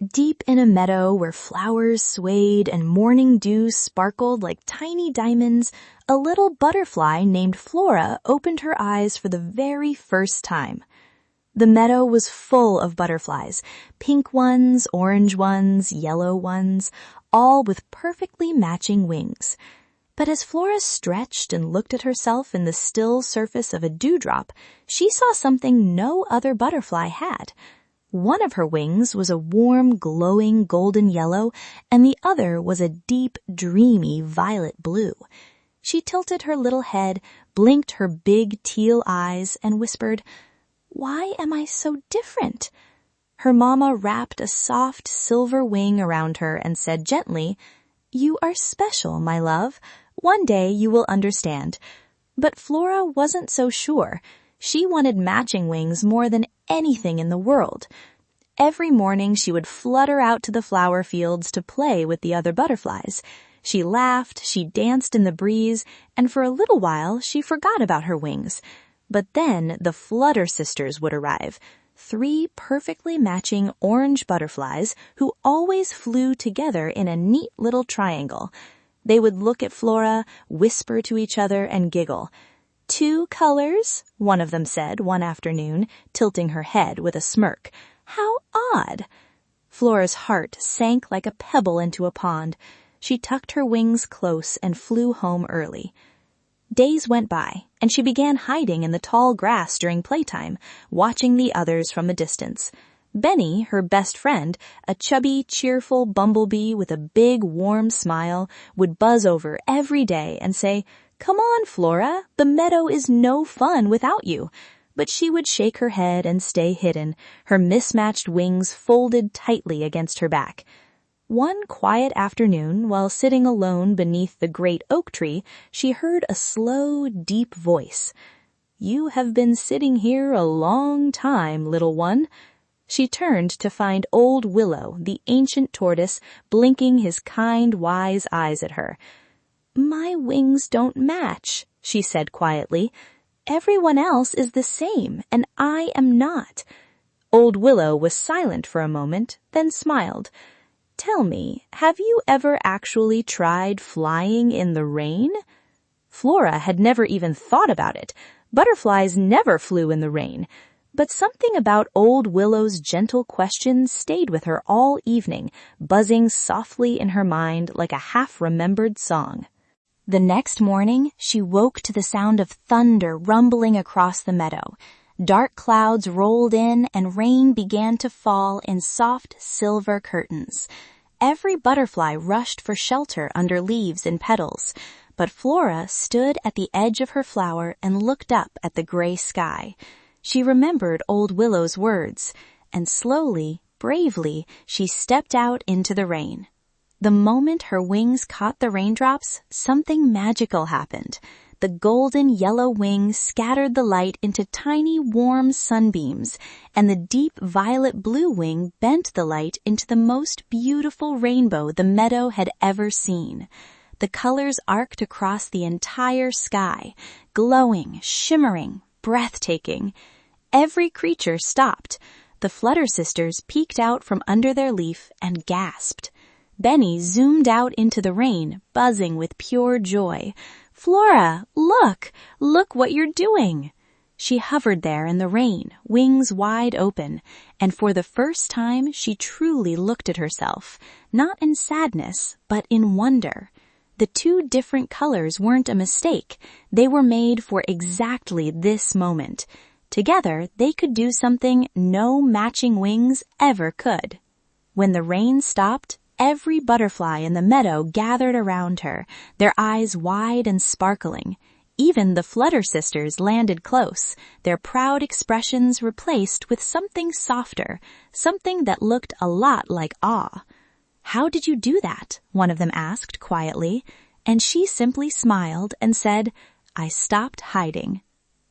Deep in a meadow where flowers swayed and morning dew sparkled like tiny diamonds, a little butterfly named Flora opened her eyes for the very first time. The meadow was full of butterflies, pink ones, orange ones, yellow ones, all with perfectly matching wings. But as Flora stretched and looked at herself in the still surface of a dewdrop, she saw something no other butterfly had. One of her wings was a warm, glowing golden yellow, and the other was a deep, dreamy violet blue. She tilted her little head, blinked her big teal eyes, and whispered, "Why am I so different?" Her mama wrapped a soft silver wing around her and said gently, "You are special, my love. One day you will understand." But Flora wasn't so sure. She wanted matching wings more than anything in the world. Every morning she would flutter out to the flower fields to play with the other butterflies. She laughed, she danced in the breeze, and for a little while she forgot about her wings. But then the Flutter Sisters would arrive, 3 perfectly matching orange butterflies who always flew together in a neat little triangle. They would look at Flora, whisper to each other, and giggle. "2 colors," one of them said one afternoon, tilting her head with a smirk. "How odd." Flora's heart sank like a pebble into a pond. She tucked her wings close and flew home early. Days went by, and she began hiding in the tall grass during playtime, watching the others from a distance. Benny, her best friend, a chubby, cheerful bumblebee with a big, warm smile, would buzz over every day and say, "Come on, Flora, the meadow is no fun without you." But she would shake her head and stay hidden, her mismatched wings folded tightly against her back. One quiet afternoon, while sitting alone beneath the great oak tree, she heard a slow, deep voice. "You have been sitting here a long time, little one." She turned to find old Willow, the ancient tortoise, blinking his kind, wise eyes at her. "My wings don't match," she said quietly. "Everyone else is the same, and I am not." Old Willow was silent for a moment, then smiled. "Tell me, have you ever actually tried flying in the rain?" Flora had never even thought about it. Butterflies never flew in the rain. But something about old Willow's gentle question stayed with her all evening, buzzing softly in her mind like a half-remembered song. The next morning, she woke to the sound of thunder rumbling across the meadow. Dark clouds rolled in and rain began to fall in soft silver curtains. Every butterfly rushed for shelter under leaves and petals, but Flora stood at the edge of her flower and looked up at the gray sky. She remembered old Willow's words, and slowly, bravely, she stepped out into the rain. The moment her wings caught the raindrops, something magical happened. The golden yellow wing scattered the light into tiny warm sunbeams, and the deep violet blue wing bent the light into the most beautiful rainbow the meadow had ever seen. The colors arced across the entire sky, glowing, shimmering, breathtaking. Every creature stopped. The Flutter Sisters peeked out from under their leaf and gasped. Benny zoomed out into the rain, buzzing with pure joy. "Flora, look! Look what you're doing!" She hovered there in the rain, wings wide open, and for the first time she truly looked at herself, not in sadness, but in wonder. The 2 different colors weren't a mistake. They were made for exactly this moment. Together, they could do something no matching wings ever could. When the rain stopped, every butterfly in the meadow gathered around her, their eyes wide and sparkling. Even the Flutter Sisters landed close, their proud expressions replaced with something softer, something that looked a lot like awe. "How did you do that?" one of them asked quietly, and she simply smiled and said, "I stopped hiding."